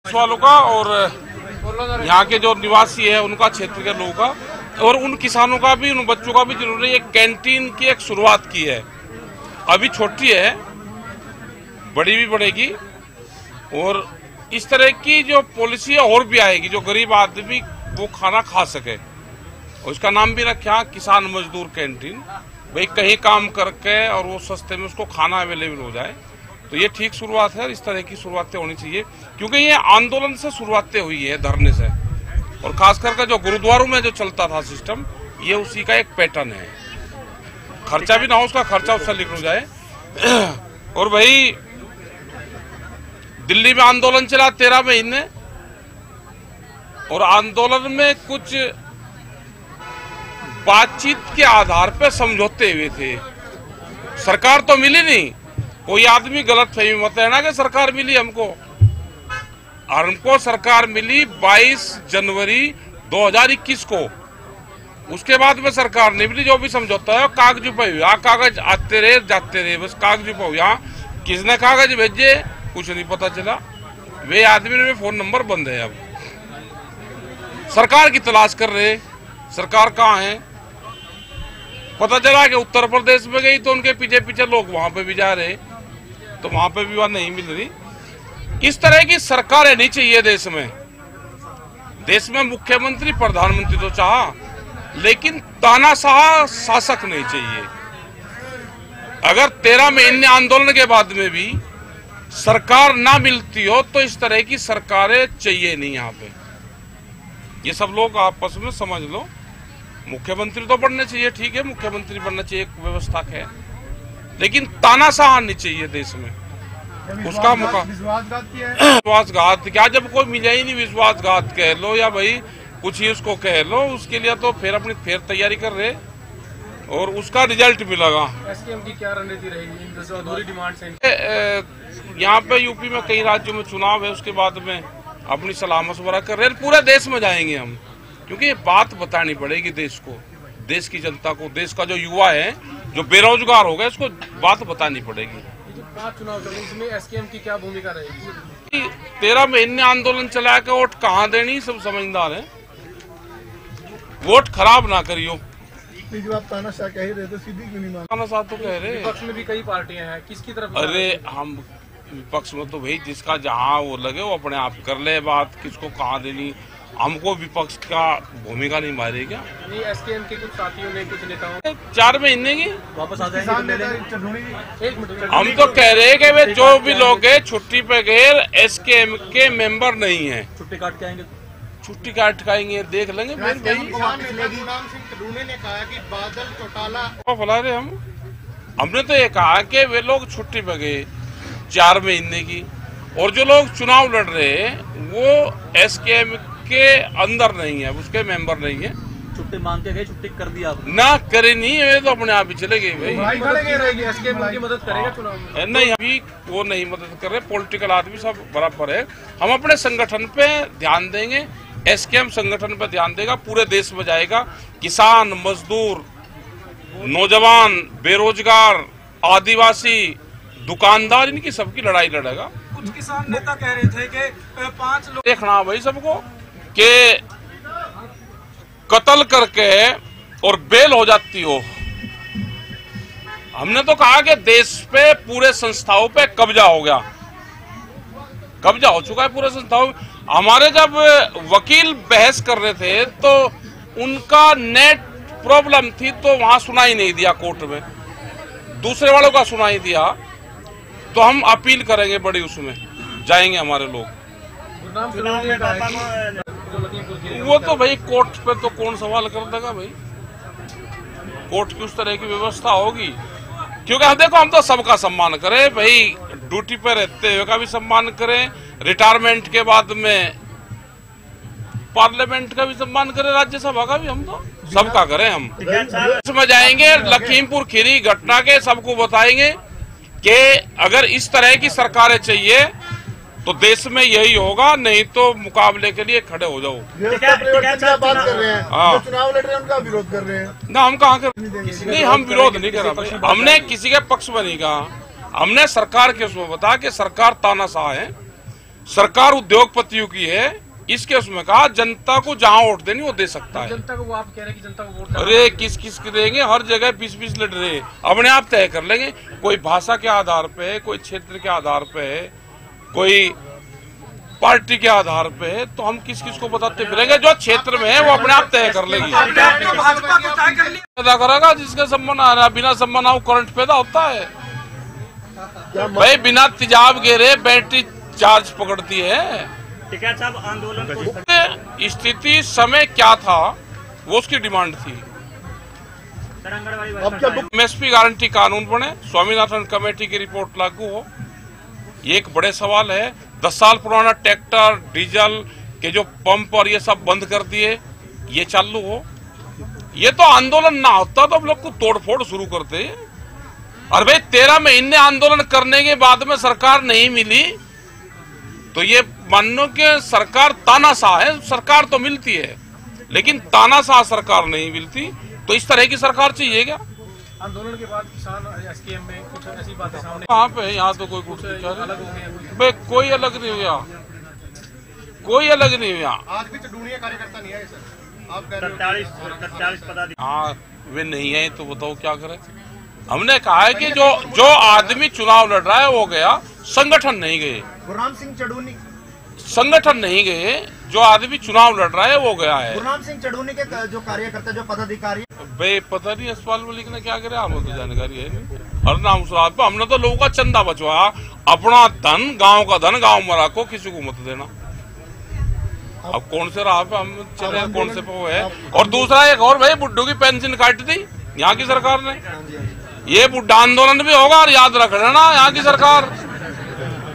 वालों का और यहाँ के जो निवासी है उनका, क्षेत्र के लोगों का और उन किसानों का भी, उन बच्चों का भी जिन्होंने एक कैंटीन की एक शुरुआत की है। अभी छोटी है, बड़ी भी बढ़ेगी और इस तरह की जो पॉलिसी और भी आएगी जो गरीब आदमी वो खाना खा सके। और उसका नाम भी रखा किसान मजदूर कैंटीन। भाई कहीं काम करके और वो सस्ते में उसको खाना अवेलेबल हो जाए, तो ये ठीक शुरुआत है। इस तरह की शुरुआतें होनी चाहिए क्योंकि ये आंदोलन से शुरुआतें हुई है, धरने से, और खास करके जो गुरुद्वारों में जो चलता था सिस्टम, ये उसी का एक पैटर्न है। खर्चा भी ना हो, उसका खर्चा उससे निकल जाए। और भाई दिल्ली में आंदोलन चला 13 महीने और आंदोलन में कुछ बातचीत के आधार पर समझौते हुए थे। सरकार तो मिली नहीं। कोई आदमी गलत फहमी मत लेना कि सरकार मिली हमको। हमको सरकार मिली 22 जनवरी 2021 को। उसके बाद में सरकार नहीं मिली। जो भी समझौता है कागज पे हुआ, कागज आते रहे जाते रहे, बस कागज पे हुआ। किसने कागज भेजे कुछ नहीं पता चला। वे आदमी में फोन नंबर बंद है। अब सरकार की तलाश कर रहे, सरकार कहाँ है। पता चला कि उत्तर प्रदेश में गई तो उनके पीछे पीछे लोग वहां पे भी जा रहे, तो वहां पे भी वहां नहीं मिल रही। इस तरह की सरकारें नहीं चाहिए देश में। देश में मुख्यमंत्री प्रधानमंत्री तो चाहा, लेकिन तानाशाह शासक नहीं चाहिए। अगर 13 महीने आंदोलन के बाद में भी सरकार ना मिलती हो तो इस तरह की सरकारें चाहिए नहीं। यहाँ पे ये सब लोग आपस में समझ लो। मुख्यमंत्री तो बनने चाहिए, ठीक है, मुख्यमंत्री बनना चाहिए, एक व्यवस्था है, लेकिन तानाशाह नहीं चाहिए देश में। उसका मौका विश्वासघात क्या, जब कोई मिला ही नहीं, विश्वासघात कह लो या भाई कुछ ही उसको कह लो, उसके लिए तो फिर अपनी तैयारी कर रहे और उसका रिजल्ट मिलेगा। एसकेएम की क्या रणनीति रहेगी अधूरी डिमांड से? यहाँ पे यूपी में कई राज्यों में चुनाव है, उसके बाद में अपनी सलाह मशवरा कर रहे हैं। पूरे देश में जाएंगे हम, क्योंकि ये बात बतानी पड़ेगी देश को, देश की जनता को, देश का जो युवा है जो बेरोजगार हो गया, इसको बात बतानी पड़ेगी। चुनाव इसमें एसकेएम की क्या भूमिका रहेगी? 13 महीने आंदोलन चला के वोट कहाँ देनी, सब समझदार है। वोट खराब ना करियो। आप तानाशाह कह ही रहे थे, सीधी क्यों नहीं मान? तानाशाह तो कह रहे, विपक्ष में भी कई पार्टियां हैं, किसकी तरफ? अरे हम विपक्ष में तो भाई जिसका जहाँ वो लगे वो अपने आप कर ले बात, किसको कहाँ देनी। हमको विपक्ष का भूमिका नहीं मारे क्या? नहीं, एसकेएम के कुछ साथियों ने, कुछ नेताओं 4 महीने की वापस आ जाएंगे। हम तो कह रहे हैं कि वे जो भी लोग है छुट्टी पे गए एसकेएम के मेंबर नहीं है, छुट्टी काट के आएंगे, छुट्टी काट के आएंगे, देख लेंगे। फिर भाई ने कहा कि बादल चौटाला फैला रहे हमने तो ये कहा कि वे लोग छुट्टी पे गए 4 महीने की, और जो लोग चुनाव लड़ रहे हैं वो एसकेएम के अंदर नहीं है, उसके मेंबर नहीं है। छुट्टी मांग के गए, छुट्टी कर दिया आपने? ना करे नहीं, वे तो अपने आप ही चले गए भाई। एसकेएम उनकी मदद करेगा चुनाव में? नहीं, अभी वो नहीं मदद कर रहे। पॉलिटिकल आदमी सब बराबर है। हम अपने संगठन पे ध्यान देंगे, एसकेएम संगठन पे ध्यान देगा, पूरे देश में जाएगा। किसान, मजदूर, नौजवान, बेरोजगार, आदिवासी, दुकानदार, इनकी सबकी लड़ाई लड़ेगा। कुछ किसान नेता कह रहे थे कि 5 लोग देखना भाई सबको कि कत्ल करके और बेल हो जाती हो। हमने तो कहा कि देश पे पूरे संस्थाओं पे कब्जा हो गया, कब्जा हो चुका है पूरे संस्थाओं। हमारे जब वकील बहस कर रहे थे तो उनका नेट प्रॉब्लम थी, तो वहां सुनाई नहीं दिया कोर्ट में, दूसरे वालों का सुनाई दिया। तो हम अपील करेंगे, बड़ी उसमें जाएंगे हमारे लोग। वो तो भाई कोर्ट पे तो कौन सवाल कर देगा भाई, कोर्ट की उस तरह की व्यवस्था होगी। क्योंकि हम देखो, हम तो सबका सम्मान करें भाई, ड्यूटी पे रहते हुए का भी सम्मान करें, रिटायरमेंट के बाद में पार्लियामेंट का भी सम्मान करें, राज्यसभा का भी, हम तो सबका करें। हम इसमें जाएंगे, लखीमपुर खीरी घटना के सबको बताएंगे कि अगर इस तरह की सरकारें चाहिए तो देश में यही होगा, नहीं तो मुकाबले के लिए खड़े हो जाओ। बात कर रहे हैं, हाँ, चुनाव लड़ रहे हैं उनका विरोध कर रहे हैं ना, हम कहाँ कर नहीं, हम विरोध नहीं कर रहे। हमने किसी के पक्ष में नहीं कहा, हमने सरकार के उसमें बताया कि सरकार तानाशाह है सरकार उद्योगपतियों की है। इस केस में कहा जनता को जहां वोट देनी वो दे सकता है। जनता को वो आप कह रहे हैं कि जनता को वोट अरे किस किस के देंगे, हर जगह 20-20 लीडर है, अपने आप तय कर लेंगे। कोई भाषा के आधार पे है, कोई क्षेत्र के आधार पे है, कोई पार्टी के आधार पे है, तो हम किस किस को बताते फिरेंगे। जो क्षेत्र में है वो अपने आप तय कर लेगी। पैदा करेगा जिसके संबंध आ रहा है, बिना संबंध आओ करंट पैदा होता है भाई। बिना तेजाब गिरे बैटरी चार्ज पकड़ती है। साहब आंदोलन स्थिति समय क्या था वो उसकी डिमांड थी। एमएसपी गारंटी कानून बने, स्वामीनाथन कमेटी की रिपोर्ट लागू हो, ये एक बड़े सवाल है। 10 साल पुराना ट्रैक्टर डीजल के जो पंप और ये सब बंद कर दिए, ये चालू हो। ये तो आंदोलन ना होता तो हम लोग को तोड़फोड़ शुरू करते। और भाई 13 महीने आंदोलन करने के बाद में सरकार नहीं मिली तो ये मानो कि सरकार तानाशाह है। सरकार तो मिलती है लेकिन तानाशाह सरकार नहीं मिलती। तो इस तरह की सरकार चाहिए क्या? आंदोलन के बाद किसान एसकेएम में कुछ ऐसी बातें सामने कहाँ पे? यहाँ तो कोई कुछ अलग हो गए। भाई कोई अलग नहीं हुआ, कोई अलग नहीं हुआ। आज भी चडूनिया कार्यकर्ता नहीं आए सर, आप कह रहे हो 47 पदाधिकारी। हाँ वे नहीं है तो बताओ क्या करें। हमने कहा है कि जो आदमी चुनाव लड़ रहा है वो गया, संगठन नहीं गए। गुरनाम सिंह चडूनी, संगठन नहीं गए, जो आदमी चुनाव लड़ रहा है वो गया है। गुरनाम सिंह चडूनी के जो कार्यकर्ता, जो पदाधिकारी, बे पता नहीं यशपाल मलिक ने क्या करे, आपको तो जानकारी है नहीं। हर नाम सुरात पे हमने तो लोगों का चंदा बचवा, अपना धन, गांव का धन गांव में रखो, किसी को मत देना। अब कौन से राह पे हम चले, कौन से पे वो है। और दूसरा एक और भाई, बुड्ढों की पेंशन काट दी यहाँ की सरकार ने। ये बुड्ढा आंदोलन भी होगा और याद रख लेना यहाँ की सरकार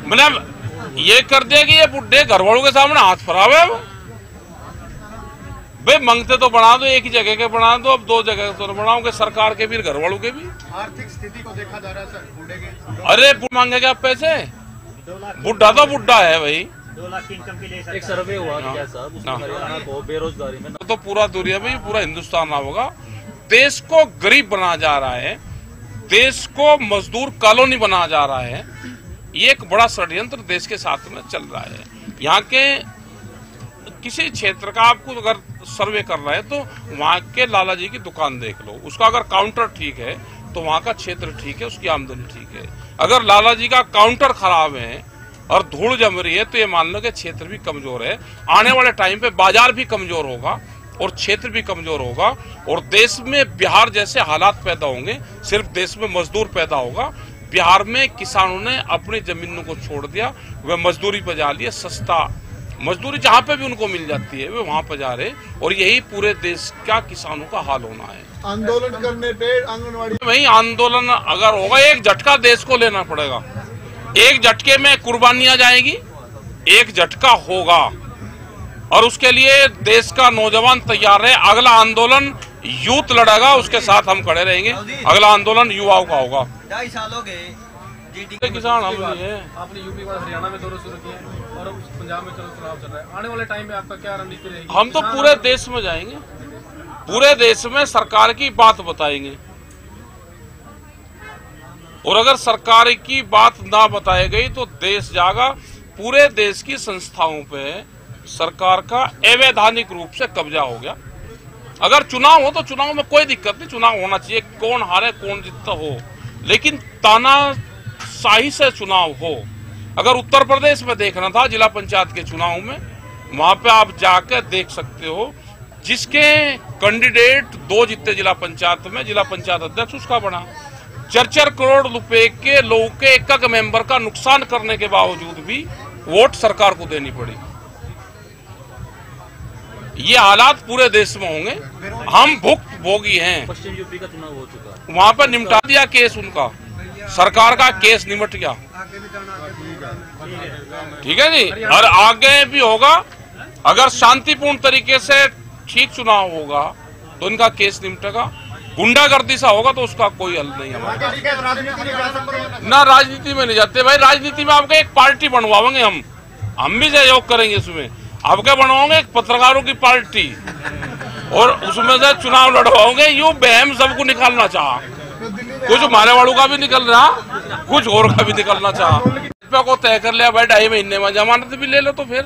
मतलब ये कर दिया कि ये बुड्ढे घर वालों के सामने हाथ फरावे। भाई मंगते तो बना दो, एक ही जगह के बना दो, अब 2 जगह तो बनाओगे, सरकार के भी घर वालों के भी। आर्थिक स्थिति को देखा जा रहा है सर बूढ़े के। अरे मांगे क्या पैसे? बुड्ढा तो बुड्ढा है भाई। 2 लाख की इनकम के लिए एक सर्वे हुआ क्या साहब, उसमें हरियाणा को बेरोजगारी में तो पूरा दुनिया में, पूरा हिंदुस्तान ना होगा। देश को गरीब बना जा रहा है, देश को मजदूर कॉलोनी बना जा रहा है। ये एक बड़ा षड्यंत्र देश के साथ में चल रहा है। यहाँ के किसी क्षेत्र का आपको अगर सर्वे कर रहा है तो वहाँ के लाला जी की दुकान देख लो, उसका अगर काउंटर ठीक है तो वहाँ का क्षेत्र ठीक है, उसकी आमदनी ठीक है। अगर लाला जी का काउंटर खराब है और धूल जम रही है तो ये मान लो कि क्षेत्र भी कमजोर है। आने वाले टाइम पे बाजार भी कमजोर होगा और क्षेत्र भी कमजोर होगा और देश में बिहार जैसे हालात पैदा होंगे। सिर्फ देश में मजदूर पैदा होगा। बिहार में किसानों ने अपनी जमीनों को छोड़ दिया, वे मजदूरी पर जा लिए। सस्ता मजदूरी जहाँ पे भी उनको मिल जाती है वे वहाँ पर जा रहे, और यही पूरे देश का किसानों का हाल होना है। आंदोलन करने पे आंगनवाड़ी, वही आंदोलन अगर होगा, एक झटका देश को लेना पड़ेगा। एक झटके में कुर्बानियां जाएगी, एक झटका होगा और उसके लिए देश का नौजवान तैयार है। अगला आंदोलन यूथ लड़ेगा, उसके साथ हम खड़े रहेंगे। अगला आंदोलन युवाओं का होगा। 2.5 साल हो गए किसान हम नहीं है। आपने यूपी के बाद हरियाणा में दौरे शुरू किए और पंजाब में चुनाव चल रहा है। आने वाले टाइम में आपका क्या रणनीति रहेगी? हम तो पूरे देश में जाएंगे, पूरे देश में सरकार की बात बताएंगे। और अगर सरकार की बात ना बताई गई तो देश जागा। पूरे देश की संस्थाओं पे सरकार का अवैधानिक रूप से कब्जा हो गया। अगर चुनाव हो तो चुनाव में कोई दिक्कत नहीं, चुनाव होना चाहिए, कौन हारे कौन जीतता हो, लेकिन तानाशाही से चुनाव हो। अगर उत्तर प्रदेश में देखना था जिला पंचायत के चुनाव में, वहां पे आप जाकर देख सकते हो, जिसके कैंडिडेट 2 जीते जिला पंचायत में, जिला पंचायत अध्यक्ष उसका बना। 4-4 करोड़ रुपए के लोगों के एक मेंबर का नुकसान करने के बावजूद भी वोट सरकार को देनी पड़ी। ये हालात पूरे देश में होंगे। हम भुक्त भोगी हैं। पश्चिम यूपी का चुनाव हो चुका, वहां पर निपटा दिया केस, उनका सरकार का केस निपट गया। ठीक है जी, और आगे भी होगा। अगर शांतिपूर्ण तरीके से ठीक चुनाव होगा तो इनका केस निपटेगा। गुंडागर्दी सा होगा तो उसका कोई हल नहीं हमारे। ना राजनीति में नहीं जाते भाई, राजनीति में आपको एक पार्टी बनवाएंगे हम भी सहयोग करेंगे। इसमें आपके बनवाओगे एक पत्रकारों की पार्टी और उसमें से चुनाव लड़वाओगे। यूं बहम सबको निकालना चाह, कुछ हमारे वालों का भी निकल रहा, कुछ और का भी निकलना चाह। को तय कर लिया भाई 2.5 महीने में जमानत भी ले लो तो फिर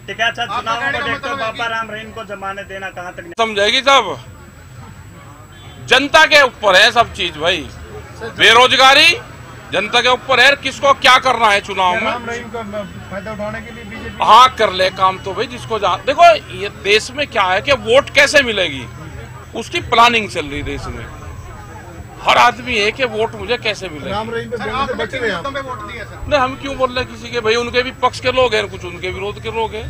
ठीक है। अच्छा, चुनाव को देखते हुए बाबा राम रहीम को जमानत देना कहाँ तक समझेगी सब जनता के ऊपर है सब चीज भाई। बेरोजगारी जनता के ऊपर है, किसको क्या करना है चुनाव में फायदा उठाने के लिए बीजेपी हाँ कर ले काम तो भाई जिसको देखो ये देश में क्या है कि वोट कैसे मिलेगी उसकी प्लानिंग चल रही देश में। हर आदमी है कि वोट मुझे कैसे मिलेगी। राम रहीम पे बोलने से बच रहे हैं आप। वोट दिया सर। नहीं हम क्यों बोल रहे किसी के भाई, उनके भी पक्ष के लोग हैं, कुछ उनके विरोध के लोग हैं।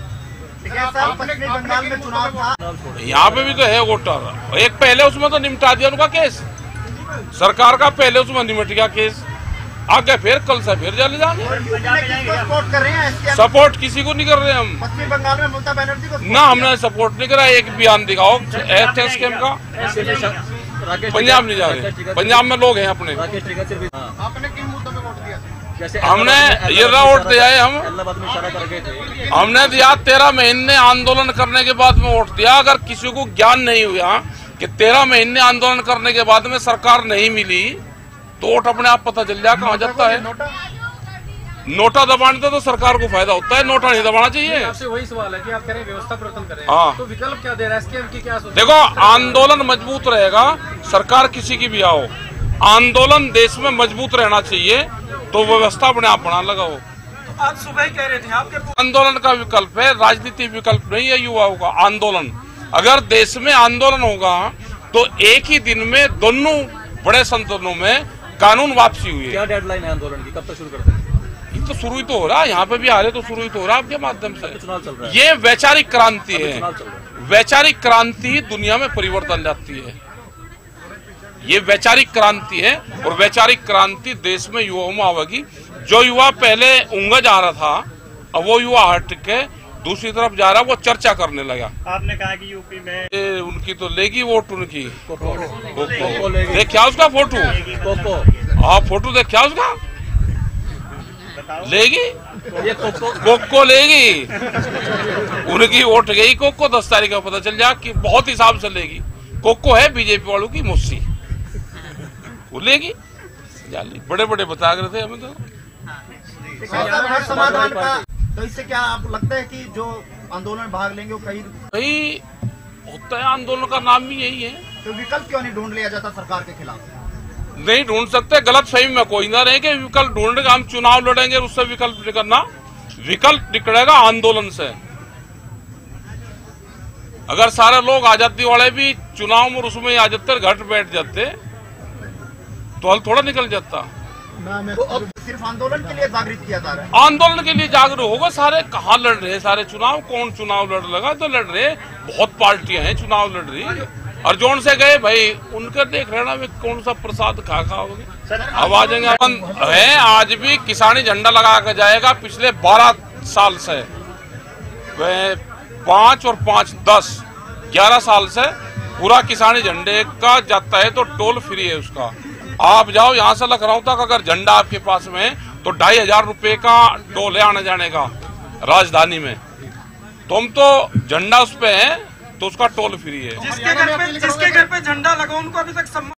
पश्चिमी बंगाल में चुनाव था, यहाँ पे भी तो है वोटर। एक पहले उसमें तो निपटा दिया उनका केस, सरकार का पहले उसमें निपट गया केस, आगे फिर कल से फिर चले जाएंगे। सपोर्ट कर रहे हैं सपोर्ट किसी को नहीं कर रहे हम। पश्चिमी बंगाल में ममता बनर्जी को ना हमने सपोर्ट नहीं करा। एक बयान दिखाओ एयरटेल स्कैम का। पंजाब नहीं जा रहे, पंजाब में लोग हैं अपने। आपने किन मुद्दों पे वोट दिया सर? हमने ये वोट दिया है, हमने दिया 13 महीने आंदोलन करने के बाद में वोट दिया। अगर किसी को ज्ञान नहीं हुआ कि 13 महीने आंदोलन करने के बाद में सरकार नहीं मिली तो वोट अपने आप पता चल जाए कहाँ जाता है। नोटा दबाने तो सरकार को फायदा होता है, नोटा नहीं दबाना चाहिए। आपसे वही सवाल है कि आप कह रहे हैं व्यवस्था परिवर्तन करें, हाँ। तो विकल्प क्या दे रहा है? SKM की क्या सोच? देखो आंदोलन मजबूत रहेगा, सरकार किसी की भी आओ, आंदोलन देश में मजबूत रहना चाहिए तो व्यवस्था अपने आप बना लगाओ। आज सुबह ही कह रहे थे आपके आंदोलन का विकल्प है, राजनीति विकल्प नहीं है युवाओं का। आंदोलन अगर देश में आंदोलन होगा तो एक ही दिन में दोनों बड़े संगठनों में कानून वापसी हुई है। क्या डेडलाइन है आंदोलन की, कब तक शुरू करते हैं? ये तो शुरू ही तो हो रहा है, यहाँ पे भी आ रहे तो शुरू ही तो हो रहा है आपके माध्यम से। चुनाव चल रहा है, ये वैचारिक क्रांति है, चुनाव चल रहा है। वैचारिक क्रांति दुनिया में परिवर्तन लाती है। ये वैचारिक क्रांति है और वैचारिक क्रांति देश में युवाओं में आवेगी। जो युवा पहले ऊँगा जा रहा था अब वो युवा हट के दूसरी तरफ जा रहा, वो चर्चा करने लगा। आपने कहा कि यूपी में उनकी तो लेगी वोट उनकी। कोको लेगी। देखा उसका फोटो? कोको हाँ फोटो देखा उसका? लेगी ये कोको लेगी, उनकी वोट गई कोको। 10 तारीख को पता चल जाए कि बहुत हिसाब से लेगी। कोको है बीजेपी वालों की मुस्सी, वो लेगी। बड़े बड़े बता रहे थे हमें तो। समाधान का, तो इससे क्या आप लगता है कि जो आंदोलन भाग लेंगे वो कहीं होता है आंदोलन का नाम ही यही है। तो विकल्प क्यों नहीं ढूंढ लिया जाता सरकार के खिलाफ? नहीं ढूंढ सकते, गलत फहमी में कोई ना रहे कि विकल्प ढूंढेगा। हम चुनाव लड़ेंगे उससे विकल्प नहीं करना, विकल्प निकलेगा आंदोलन से। अगर सारे लोग आजादी वाले भी चुनाव में उसमें आ जाते, घट बैठ जाते तो हल थोड़ा निकल जाता। सिर्फ आंदोलन के लिए जागृत किया जा रहा है। आंदोलन के लिए जागरूक होगा। सारे कहाँ लड़ रहे हैं सारे चुनाव? कौन चुनाव लड़ लगा तो लड़ रहे, बहुत पार्टियां हैं चुनाव लड़ रही। और जोन से गए भाई उनके देख रहना में कौन सा प्रसाद खा खाओगे। अब आ जाएंगे अपन है, आज भी किसानी झंडा लगा के जाएगा। पिछले 12 साल से 5 और 5 10 11 साल से पूरा किसानी झंडे का जाता है तो टोल फ्री है उसका। आप जाओ यहाँ से लखनऊ तक, अगर झंडा आपके पास में है तो 2500 रुपए का टोल है आने जाने का राजधानी में। तुम तो झंडा उस पे है तो उसका टोल फ्री है। जिसके घर पे झंडा लगा उनको अभी तक